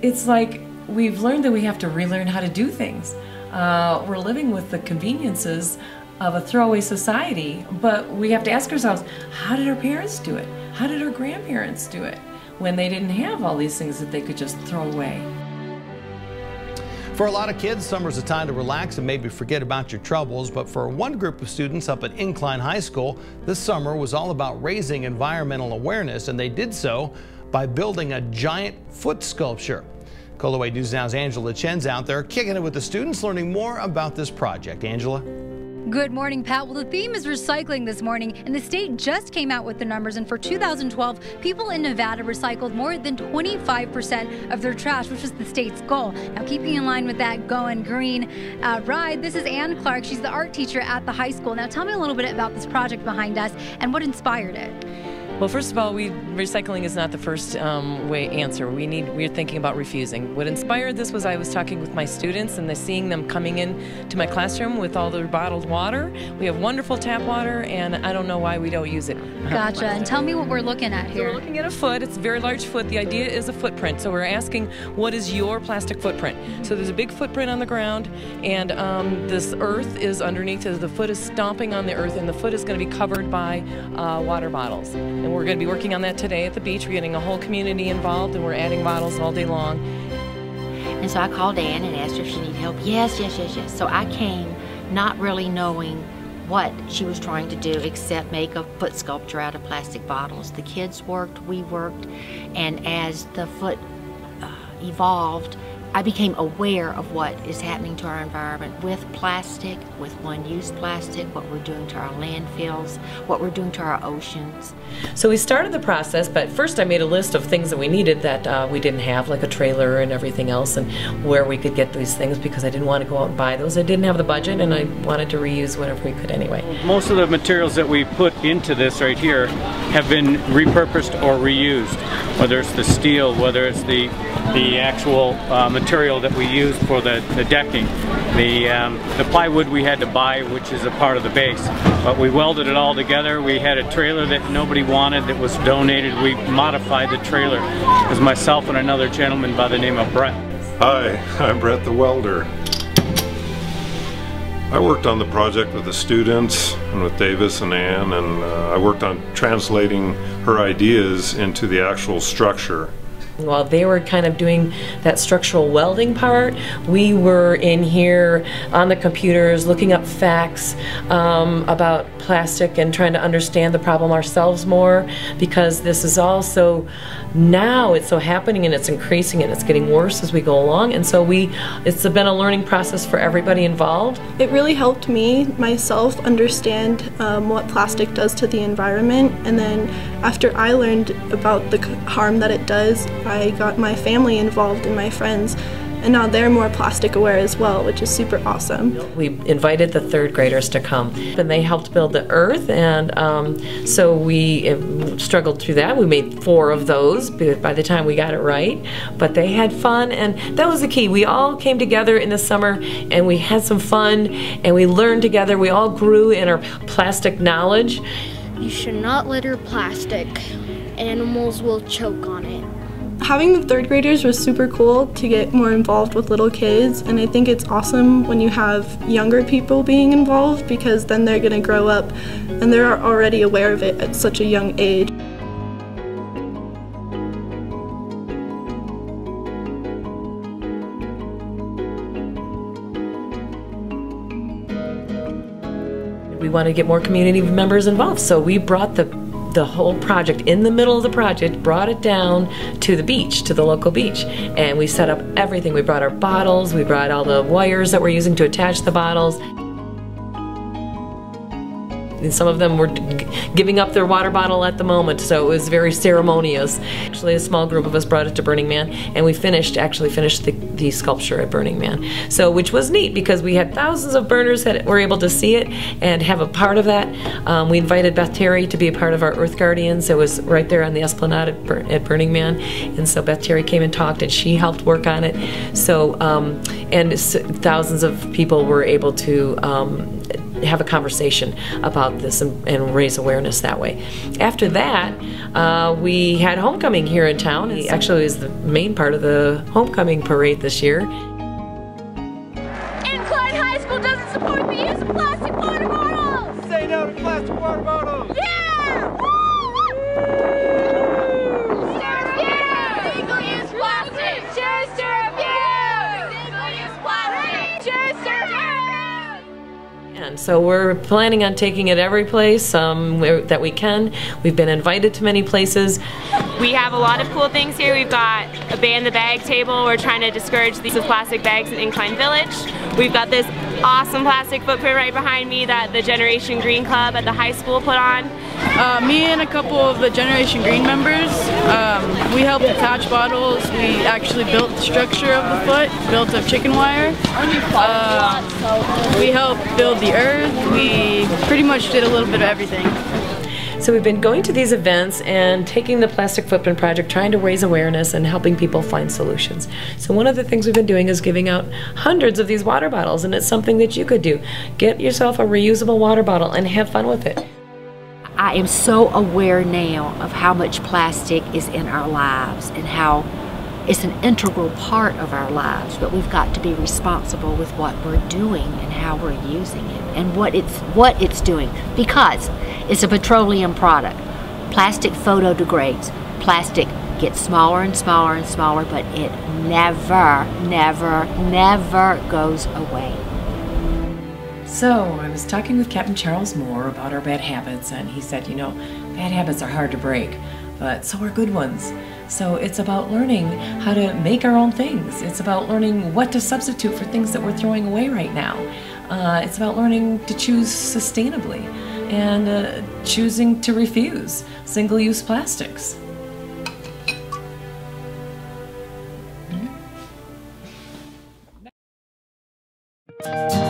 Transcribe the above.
it's like we've learned that we have to relearn how to do things. We're living with the conveniences of a throwaway society, but we have to ask ourselves, how did our parents do it? How did our grandparents do it when they didn't have all these things that they could just throw away? For a lot of kids, summer's a time to relax and maybe forget about your troubles, but for one group of students up at Incline High School, this summer was all about raising environmental awareness, and they did so by building a giant foot sculpture. Coloway News Now's Angela Chen's out there kicking it with the students, learning more about this project. Angela? Good morning, Pat. Well, the theme is recycling this morning, and the state just came out with the numbers, and for 2012, people in Nevada recycled more than 25% of their trash, which was the state's goal. Now, keeping in line with that Going Green ride, this is Ann Clark. She's the art teacher at the high school. Now, tell me a little bit about this project behind us and what inspired it. Well, first of all, recycling is not the first answer. We're thinking about refusing. What inspired this was I was talking with my students and seeing them coming in to my classroom with all their bottled water. We have wonderful tap water, and I don't know why we don't use it. Gotcha. And tell me what we're looking at here. So we're looking at a foot. It's a very large foot. The idea is a footprint. So we're asking, what is your plastic footprint? So there's a big footprint on the ground, and this earth is underneath. The foot is stomping on the earth, and the foot is going to be covered by water bottles. And we're going to be working on that today at the beach. We're getting a whole community involved, and we're adding bottles all day long. And so I called Ann and asked her if she needed help. Yes. So I came not really knowing what she was trying to do except make a foot sculpture out of plastic bottles. The kids worked, we worked, and as the foot evolved, I became aware of what is happening to our environment with plastic, with one-use plastic, what we're doing to our landfills, what we're doing to our oceans. So we started the process, but first I made a list of things that we needed that we didn't have, like a trailer and everything else, and where we could get these things, because I didn't want to go out and buy those. I didn't have the budget, and I wanted to reuse whatever we could anyway. Most of the materials that we put into this right here have been repurposed or reused, whether it's the steel, whether it's the actual material that we use for the decking, the plywood we had to buy, which is a part of the base, but we welded it all together. We had a trailer that nobody wanted that was donated. We modified the trailer. It was myself and another gentleman by the name of Brett. Hi, I'm Brett the welder. I worked on the project with the students and with Davis and Ann, and I worked on translating her ideas into the actual structure. While they were kind of doing that structural welding part, we were in here on the computers looking up facts about plastic and trying to understand the problem ourselves more, because this is also now it's so happening and it's increasing and it's getting worse as we go along, and so it's been a learning process for everybody involved. It really helped me myself understand what plastic does to the environment, and then after I learned about the harm that it does, I got my family involved and my friends, and now they're more plastic aware as well, which is super awesome. We invited the third graders to come, and they helped build the earth, and so we struggled through that. We made 4 of those by the time we got it right, but they had fun, and that was the key. We all came together in the summer and we had some fun and we learned together. We all grew in our plastic knowledge. You should not litter plastic. Animals will choke on it. Having the third graders was super cool to get more involved with little kids, and I think it's awesome when you have younger people being involved, because then they're going to grow up and they're already aware of it at such a young age. We want to get more community members involved, so we brought the whole project in the middle of the project, brought it down to the beach, to the local beach, and we set up everything. We brought our bottles, we brought all the wires that we're using to attach the bottles. And some of them were giving up their water bottle at the moment, so it was very ceremonious. Actually, a small group of us brought it to Burning Man, and we actually finished the sculpture at Burning Man. So, which was neat, because we had thousands of burners that were able to see it and have a part of that. We invited Beth Terry to be a part of our Earth Guardians. It was right there on the Esplanade at Burning Man, and so Beth Terry came and talked, and she helped work on it. So, and thousands of people were able to have a conversation about this and raise awareness that way. After that, we had homecoming here in town. It actually was the main part of the homecoming parade this year. Incline High School doesn't support the use of plastic water bottles! Say no to plastic water bottles! Yeah! Woo! Single-use plastic! Choose to refuse! Single-use plastic! Choose to refuse! And so we're planning on taking it every place that we can. We've been invited to many places. We have a lot of cool things here. We've got a ban the bag table. We're trying to discourage the use of plastic bags in Incline Village. We've got this awesome plastic footprint right behind me that the Generation Green Club at the high school put on. Me and a couple of the Generation Green members, we helped attach bottles. We actually built the structure of the foot, built of chicken wire. We helped build the earth. We pretty much did a little bit of everything. So we've been going to these events and taking the Plastic Footprint Project, trying to raise awareness and helping people find solutions. So one of the things we've been doing is giving out hundreds of these water bottles, and it's something that you could do. Get yourself a reusable water bottle and have fun with it. I am so aware now of how much plastic is in our lives and how it's an integral part of our lives, but we've got to be responsible with what we're doing and how we're using it and what it's doing, because it's a petroleum product. Plastic photodegrades. Plastic gets smaller and smaller and smaller, but it never, never, never goes away. So I was talking with Captain Charles Moore about our bad habits, and he said, you know, bad habits are hard to break, but so are good ones. So it's about learning how to make our own things. It's about learning what to substitute for things that we're throwing away right now. It's about learning to choose sustainably and choosing to refuse single-use plastics. Mm-hmm.